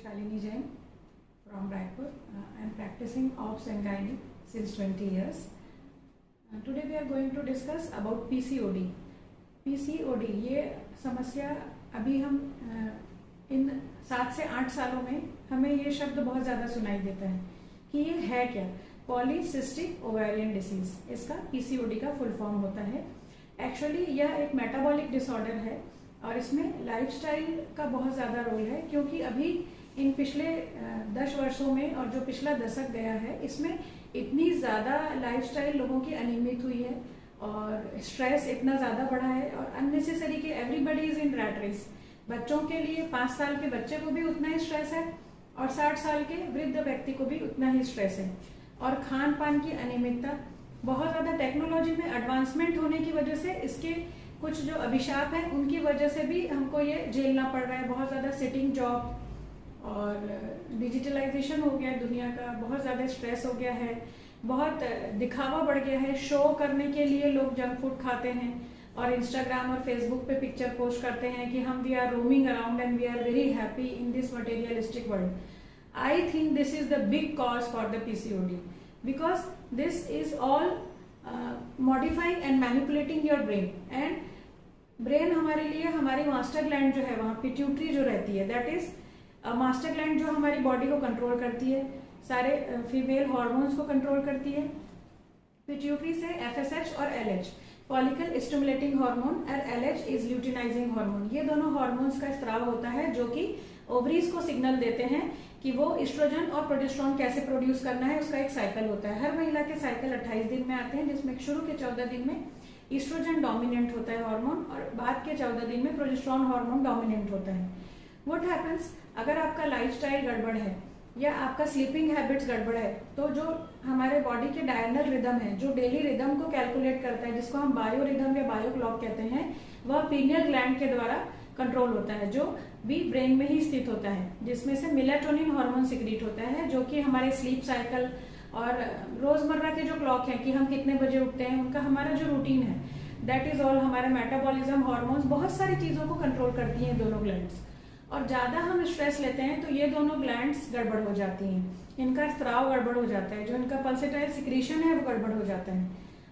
Shalini Jain from Raipur. I am practicing Obs and Gynae since 20 years. Today we are going to discuss about PCOD. PCOD ये समस्या अभी हम इन 7 से 8 सालों में हमें ये शब्द बहुत ज़्यादा सुनाई देता है कि ये है क्या। पॉलीसिस्टिक ओवेरियन डिसीज, इसका PCOD का फुल फॉर्म होता है। एक्चुअली यह एक मेटाबॉलिक डिसऑर्डर है और इसमें लाइफस्टाइल का बहुत ज़्यादा रोल है, क्योंकि अभी इन पिछले 10 वर्षों में और जो पिछला दशक गया है इसमें इतनी ज़्यादा लाइफस्टाइल लोगों की अनियमित हुई है और स्ट्रेस इतना ज़्यादा बढ़ा है और अननेसेसरी के everybody is in rat race. बच्चों के लिए 5 साल के बच्चे को भी उतना ही स्ट्रेस है और 60 साल के वृद्ध व्यक्ति को भी उतना ही स्ट्रेस है। और खान पान की अनियमितता, बहुत ज़्यादा टेक्नोलॉजी में एडवांसमेंट होने की वजह से इसके कुछ जो अभिशाप हैं उनकी वजह से भी हमको ये झेलना पड़ रहा है। बहुत ज़्यादा सिटिंग जॉब और डिजिटलाइजेशन हो गया है दुनिया का, बहुत ज़्यादा स्ट्रेस हो गया है, बहुत दिखावा बढ़ गया है। शो करने के लिए लोग जंक फूड खाते हैं और इंस्टाग्राम और फेसबुक पे पिक्चर पोस्ट करते हैं कि हम we are roaming around and we are very happy in this materialistic world. I think this is the big cause for the PCOD because this is all modifying and manipulating your brain. And brain हमारे लिए हमारी master gland जो है वहाँ pituitary जो रहती है, that is master gland जो हमारी बॉडी को कंट्रोल करती है, सारे फीमेल हार्मोन्स को कंट्रोल करती है। पिट्यूटरी से FSH और LH, फॉलिकल स्टिमुलेटिंग हार्मोन, और LH इज ल्यूटिनाइजिंग हार्मोन। ये दोनों हार्मोन्स का स्त्राव होता है जो कि ओवरीज को सिग्नल देते हैं कि वो एस्ट्रोजन और प्रोजेस्टेरोन कैसे प्रोड्यूस करना है। उसका एक साइकिल होता है। हर महिला के साइकिल 28 दिन में आते हैं, जिसमें शुरू के 14 दिन में एस्ट्रोजन डोमिनेंट होता है हार्मोन और बाद के 14 दिन में प्रोजेस्टेरोन हार्मोन डोमिनेंट होता है। व्हाट हैपेंस, अगर आपका लाइफस्टाइल गड़बड़ है या आपका स्लीपिंग हैबिट्स गड़बड़ है तो जो हमारे बॉडी के डायरनल रिदम है, जो डेली रिदम को कैलकुलेट करता है, जिसको हम बायो रिदम या बायो क्लॉक कहते हैं, वह पीनियल ग्लैंड के द्वारा कंट्रोल होता है, जो भी ब्रेन में ही स्थित होता है, जिसमें से मेलाटोनिन हार्मोन सिक्रीट होता है जो कि हमारे स्लीप साइकिल और रोजमर्रा के जो क्लॉक है कि हम कितने बजे उठते हैं, उनका हमारा जो रूटीन है, दैट इज ऑल हमारा मेटाबॉलिज्म, हार्मोन्स, बहुत सारी चीजों को कंट्रोल करती हैं दोनों ग्लैंड्स। और ज्यादा हम स्ट्रेस लेते हैं तो ये दोनों ग्लैंड्स गड़बड़ हो जाती हैं, इनका स्त्राव गड़बड़ हो जाता है, जो इनका पल्सेटाइल सिक्रीशन है वो गड़बड़ हो जाता है।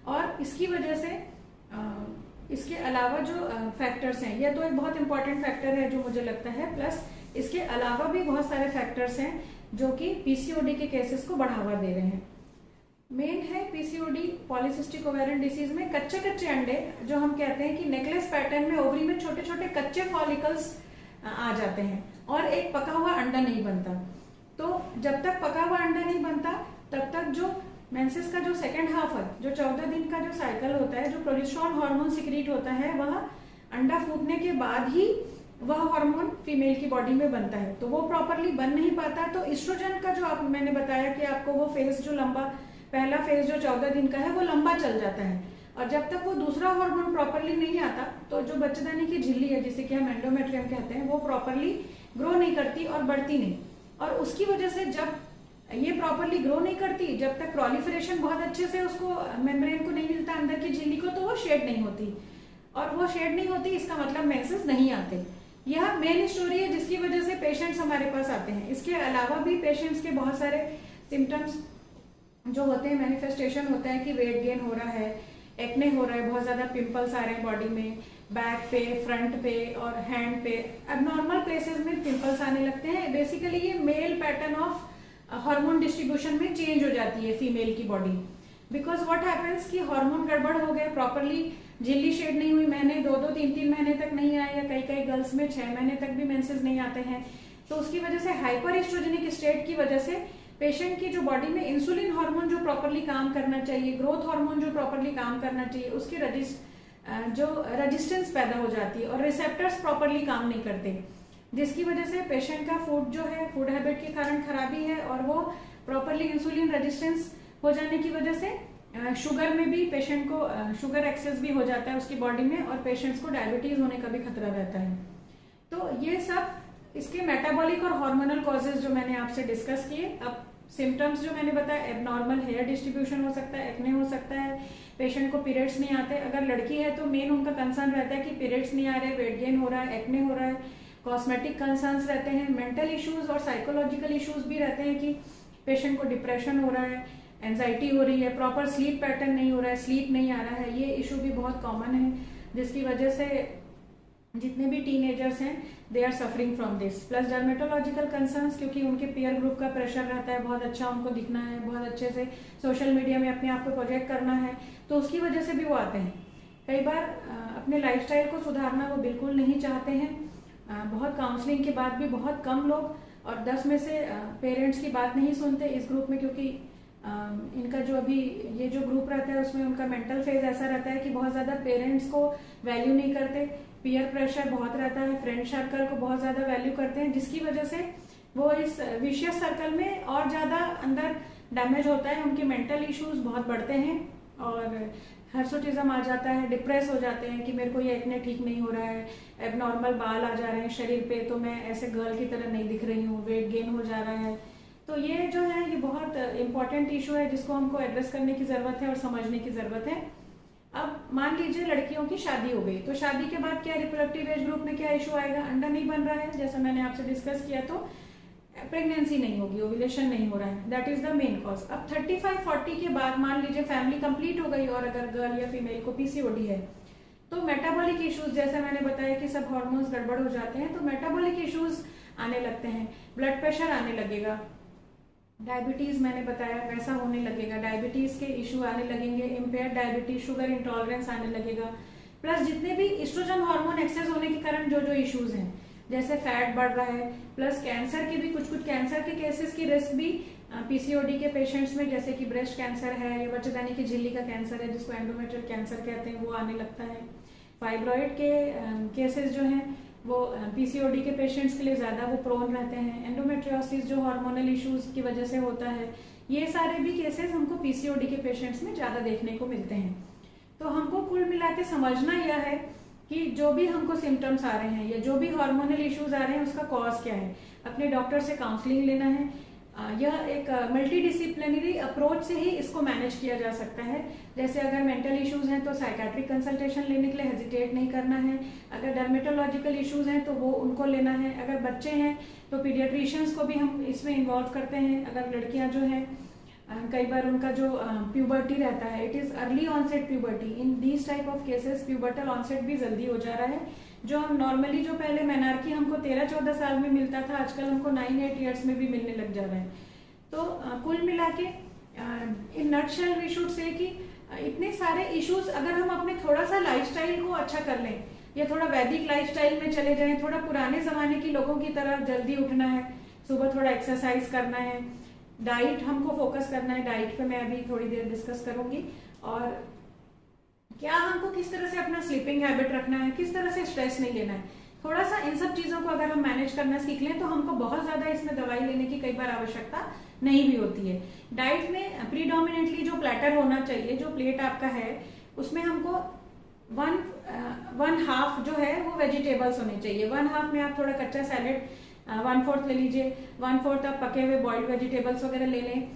और इसकी वजह से इसके अलावा जो फैक्टर्स हैं, यह तो एक बहुत इंपॉर्टेंट फैक्टर है जो मुझे लगता है, प्लस इसके अलावा भी बहुत सारे फैक्टर्स हैं जो कि PCOD के केसेस को बढ़ावा दे रहे हैं। मेन है PCOD पॉलीसिस्टिक ओवेरियन डिसीज में कच्चे अंडे, जो हम कहते हैं कि नेकलेस पैटर्न में ओवरी में छोटे छोटे कच्चे फॉलिकल्स आ जाते हैं और एक पका हुआ अंडा नहीं बनता। तो जब तक पका हुआ अंडा नहीं बनता तब तक जो मेंसेस का जो सेकेंड हाफ है, जो 14 दिन का जो साइकिल होता है, जो प्रोजेस्टेरोन हार्मोन सिक्रीट होता है, वह अंडा फूटने के बाद ही वह हार्मोन फीमेल की बॉडी में बनता है, तो वो प्रॉपरली बन नहीं पाता। तो एस्ट्रोजन का जो मैंने बताया कि आपको वो फेज जो लंबा, पहला फेज जो 14 दिन का है वो लंबा चल जाता है और जब तक वो दूसरा हार्मोन प्रॉपरली नहीं आता तो जो बच्चेदानी की झिल्ली है, जिसे कि हम एंडोमेट्रियम कहते हैं, वो प्रॉपरली ग्रो नहीं करती और बढ़ती नहीं। और उसकी वजह से जब ये प्रॉपरली ग्रो नहीं करती, जब तक प्रोलिफरेशन बहुत अच्छे से उसको मेम्ब्रेन को नहीं मिलता अंदर की झिल्ली को, तो वो शेड नहीं होती, और वो शेड नहीं होती इसका मतलब मेंसेस नहीं आते। यह मेन स्टोरी है जिसकी वजह से पेशेंट्स हमारे पास आते हैं। इसके अलावा भी पेशेंट्स के बहुत सारे सिम्टम्स जो होते हैं, मैनिफेस्टेशन होता है कि वेट गेन हो रहा है, एक्ने हो रहा है, बहुत ज्यादा पिंपल्स आ रहे हैं बॉडी में, बैक पे, फ्रंट पे और हैंड पे, एबनॉर्मल प्लेसेस में पिंपल्स आने लगते हैं। बेसिकली ये male pattern of hormone distribution में चेंज हो जाती है फीमेल की बॉडी, बिकॉज व्हाट हैपेंस कि हार्मोन गड़बड़ हो गए, प्रॉपरली झिल्ली शेड नहीं हुई, महीने 2-2, 3-3 महीने तक नहीं आए, या कई गर्ल्स में 6 महीने तक भी मेंसेस नहीं आते हैं। तो उसकी वजह से हाइपर एस्ट्रोजेनिक स्टेट की वजह से पेशेंट की जो बॉडी में इंसुलिन हार्मोन जो प्रॉपरली काम करना चाहिए, ग्रोथ हार्मोन जो प्रॉपरली काम करना चाहिए, उसकी जो रेजिस्टेंस पैदा हो जाती है और रिसेप्टर्स प्रॉपरली काम नहीं करते, जिसकी वजह से पेशेंट का फूड जो है, फूड हैबिट के कारण खराबी है और वो प्रॉपरली इंसुलिन रेजिस्टेंस हो जाने की वजह से शुगर में भी पेशेंट को शुगर एक्सेस भी हो जाता है उसकी बॉडी में और पेशेंट्स को डायबिटीज होने का भी खतरा रहता है। तो ये सब इसके मेटाबॉलिक और हार्मोनल कॉजेज जो मैंने आपसे डिस्कस किए। अब सिम्टम्स जो मैंने बताया, एबनॉर्मल हेयर डिस्ट्रीब्यूशन हो सकता है, एक्ने हो सकता है, पेशेंट को पीरियड्स नहीं आते। अगर लड़की है तो मेन उनका कंसर्न रहता है कि पीरियड्स नहीं आ रहे, वेट गेन हो रहा है, एक्ने हो रहा है, कॉस्मेटिक कंसर्न्स रहते हैं, मेंटल इश्यूज और साइकोलॉजिकल इश्यूज भी रहते हैं कि पेशेंट को डिप्रेशन हो रहा है, एंजाइटी हो रही है, प्रॉपर स्लीप पैटर्न नहीं हो रहा है, स्लीप नहीं आ रहा है। ये इशू भी बहुत कॉमन है, जिसकी वजह से जितने भी टीनेजर्स हैं they are suffering from this. Plus dermatological concerns, क्योंकि उनके पीयर ग्रुप का प्रेशर रहता है, बहुत अच्छा उनको दिखना है, बहुत अच्छे से सोशल मीडिया में अपने आप को प्रोजेक्ट करना है, तो उसकी वजह से भी वो आते हैं। कई बार अपने लाइफस्टाइल को सुधारना वो बिल्कुल नहीं चाहते हैं। बहुत काउंसलिंग के बाद भी बहुत कम लोग, और 10 में से पेरेंट्स की बात नहीं सुनते इस ग्रुप में, क्योंकि इनका जो अभी ये जो ग्रुप रहता है उसमें उनका मेंटल फेज ऐसा रहता है कि बहुत ज्यादा पेरेंट्स को वैल्यू नहीं करते, पीयर प्रेशर बहुत रहता है, फ्रेंड सर्कल को बहुत ज्यादा वैल्यू करते हैं, जिसकी वजह से वो इस विशियस सर्कल में और ज्यादा अंदर डैमेज होता है। उनके मेंटल इश्यूज बहुत बढ़ते हैं और हर्सुटिज्म आ जाता है, डिप्रेस हो जाते हैं कि मेरे को ये एक्ने ठीक नहीं हो रहा है, एबनॉर्मल बाल आ जा रहे हैं शरीर पे, तो मैं ऐसे गर्ल की तरह नहीं दिख रही हूँ, वेट गेन हो जा रहा है। तो ये जो है ये बहुत इंपॉर्टेंट इशू है जिसको हमको एड्रेस करने की जरूरत है और समझने की जरूरत है। अब मान लीजिए लड़कियों की शादी हो गई, तो शादी के बाद क्या रिप्रोडक्टिव एज ग्रुप में क्या इशू आएगा? अंडा नहीं बन रहा है, जैसा मैंने आपसे डिस्कस किया, तो प्रेगनेंसी नहीं होगी, ओव्यूलेशन नहीं हो रहा है, that is the main cause. अब 35-40 के बाद मान लीजिए फैमिली कंप्लीट हो गई और अगर गर्ल या फीमेल को पीसीओडी है, तो मेटाबॉलिक इश्यूज, जैसे मैंने बताया कि सब हार्मोन्स गड़बड़ हो जाते हैं, तो मेटाबॉलिक इश्यूज आने लगते हैं, ब्लड प्रेशर आने लगेगा, डायबिटीज मैंने बताया वैसा होने लगेगा, डायबिटीज के इशू आने लगेंगे, इम्पेयर डायबिटीज, शुगर इंटॉलरेंस आने लगेगा। प्लस जितने भी एस्ट्रोजन हार्मोन एक्सेस होने के कारण जो जो इश्यूज हैं, जैसे फैट बढ़ रहा है, प्लस कैंसर के भी कुछ कैंसर के केसेस की रिस्क भी पीसीओडी के पेशेंट्स में, जैसे कि ब्रेस्ट कैंसर है या बच्चेदानी की झिल्ली का कैंसर है जिसको एंडोमेट्रियल कैंसर कहते हैं, वो आने लगता है। फाइब्रॉइड के केसेस जो हैं वो पीसीओडी के पेशेंट्स के लिए ज्यादा वो प्रोन रहते हैं। एंडोमेट्रियोसिस जो हार्मोनल इश्यूज की वजह से होता है, ये सारे भी केसेस हमको पीसीओडी के पेशेंट्स में ज्यादा देखने को मिलते हैं। तो हमको कुल मिला के समझना यह है कि जो भी हमको सिम्टम्स आ रहे हैं या जो भी हार्मोनल इश्यूज आ रहे हैं उसका कॉज क्या है, अपने डॉक्टर से काउंसलिंग लेना है। यह एक मल्टी डिसिप्लिनरी अप्रोच से ही इसको मैनेज किया जा सकता है। जैसे अगर मेंटल इश्यूज हैं तो साइकेट्रिक कंसल्टेशन लेने के लिए हेजिटेट नहीं करना है, अगर डर्मेटोलॉजिकल इश्यूज हैं तो वो उनको लेना है, अगर बच्चे हैं तो पीडियाट्रिशियंस को भी हम इसमें इन्वॉल्व करते हैं। अगर लड़कियां जो हैं कई बार उनका जो प्यूबर्टी रहता है, it is early onset puberty, in these type of cases pubertal onset भी जल्दी हो जा रहा है। जो हम नॉर्मली जो पहले मेनार्की हमको 13-14 साल में मिलता था, आजकल हमको 9-8 ईयर्स में भी मिलने लग जा रहा है। तो कुल मिला के in nutshell we should say कि इतने सारे इश्यूज अगर हम अपने थोड़ा सा लाइफस्टाइल को अच्छा कर लें या थोड़ा वैदिक लाइफस्टाइल में चले जाएं, थोड़ा पुराने जमाने की लोगों की तरह जल्दी उठना है, सुबह थोड़ा एक्सरसाइज करना है, डाइट हमको फोकस करना है, डाइट पे मैं अभी थोड़ी देर डिस्कस करूंगी, और क्या हमको किस तरह से अपना स्लीपिंग हैबिट रखना है, किस तरह से स्ट्रेस नहीं लेना है, थोड़ा सा इन सब चीजों को अगर हम मैनेज करना सीख लें तो हमको बहुत ज्यादा इसमें दवाई लेने की कई बार आवश्यकता नहीं भी होती है। डाइट में प्रीडोमिनेटली जो प्लेटर होना चाहिए, जो प्लेट आपका है उसमें हमको वन हाफ जो है वो वेजिटेबल्स होने चाहिए। 1/2 में आप थोड़ा कच्चा सैलेड 1/4 ले लीजिए, 1/4 आप पके हुए बॉइल्ड वेजिटेबल्स वगैरह ले लें।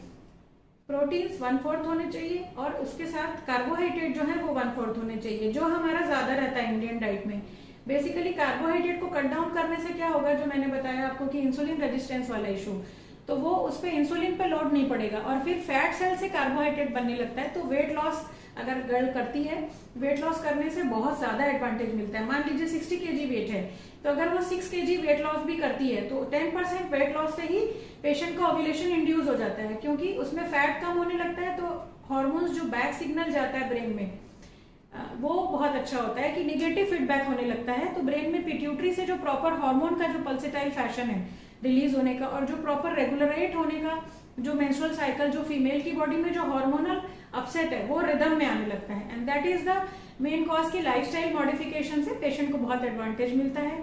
प्रोटीन्स 1/4 होने चाहिए और उसके साथ कार्बोहाइड्रेट जो है वो 1/4 होने चाहिए, जो हमारा ज्यादा रहता है इंडियन डाइट में। बेसिकली कार्बोहाइड्रेट को कट डाउन करने से क्या होगा, जो मैंने बताया आपको कि इंसुलिन रेजिस्टेंस वाला इशू, तो वो उस पर इंसुलिन पे लोड नहीं पड़ेगा और फिर फैट सेल से कार्बोहाइड्रेट बनने लगता है। तो वेट लॉस अगर गर्ल करती है, वेट लॉस करने से बहुत ज्यादा एडवांटेज मिलता है। मान लीजिए 60 kg वेट है, तो अगर वो 6 kg वेट लॉस भी करती है तो 10% वेट लॉस से ही पेशेंट का ओव्यूलेशन इंड्यूस हो जाता है, क्योंकि उसमें फैट कम होने लगता है। तो हॉर्मोन्स जो बैक सिग्नल जाता है ब्रेन में वो बहुत अच्छा होता है कि निगेटिव फीडबैक होने लगता है। तो ब्रेन में पिट्यूटरी से जो प्रॉपर हार्मोन का जो पल्सेटाइल फैशन है रिलीज होने का और जो प्रॉपर रेगुलरेट होने का जो मेंस्ट्रुअल साइकिल, जो फीमेल की बॉडी में जो हार्मोनल अपसेट है वो रिदम में आने लगता है, and that is the main cause की लाइफस्टाइल मॉडिफिकेशन से पेशेंट को बहुत एडवांटेज मिलता है।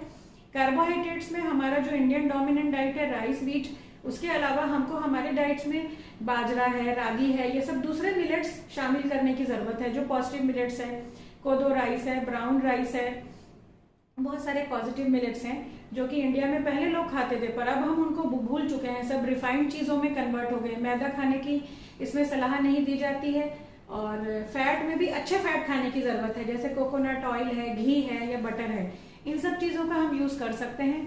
कार्बोहाइड्रेट्स में हमारा जो इंडियन डोमिनेंट डाइट है राइस, व्हीट, उसके अलावा हमको हमारे डाइट्स में बाजरा है, रागी है, ये सब दूसरे मिलेट्स शामिल करने की जरूरत है। जो पॉजिटिव मिलेट्स है, कोदो राइस है, ब्राउन राइस है, बहुत सारे पॉजिटिव मिलेट्स हैं जो कि इंडिया में पहले लोग खाते थे, पर अब हम उनको भूल चुके हैं, सब रिफाइंड चीजों में कन्वर्ट हो गए। मैदा खाने की इसमें सलाह नहीं दी जाती है, और फैट में भी अच्छे फैट खाने की जरूरत है, जैसे कोकोनट ऑयल है, घी है या बटर है। इन सब चीज़ों का हम यूज़ कर सकते हैं।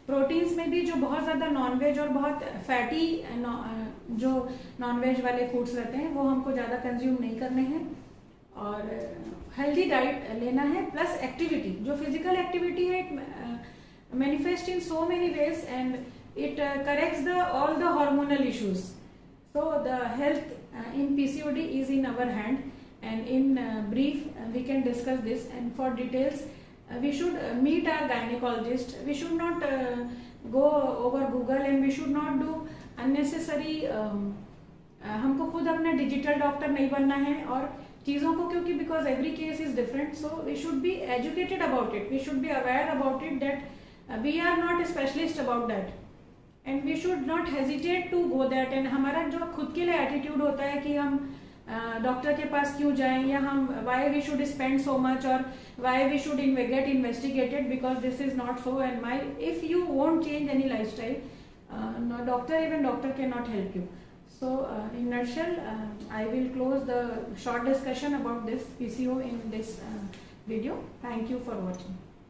प्रोटीन्स में भी जो बहुत ज़्यादा नॉनवेज और बहुत फैटी जो नॉनवेज वाले फूड्स रहते हैं वो हमको ज़्यादा कंज्यूम नहीं करने हैं, और हेल्दी डाइट लेना है, प्लस एक्टिविटी, जो फिजिकल एक्टिविटी है manifest in so many ways and it corrects all the hormonal issues. So the health in PCOD is in our hand, and in brief we can discuss this, and for details we should meet our gynecologist. We should not go over Google, and we should not do unnecessary हमको खुद अपना digital doctor नहीं बनना है और चीज़ों को, क्योंकि because every case is different, so we should be educated about it, we should be aware about it that we are not specialist about that and we should not hesitate to go that. And हमारा जो खुद के लिए attitude होता है कि हम doctor के पास क्यों जाएं, या हम why we should spend so much, और why we should get investigated, because this is not so. And my if you won't change any life style, doctor, even doctor can not help you. So in nutshell, I will close the short discussion about this PCO in this video. Thank you for watching.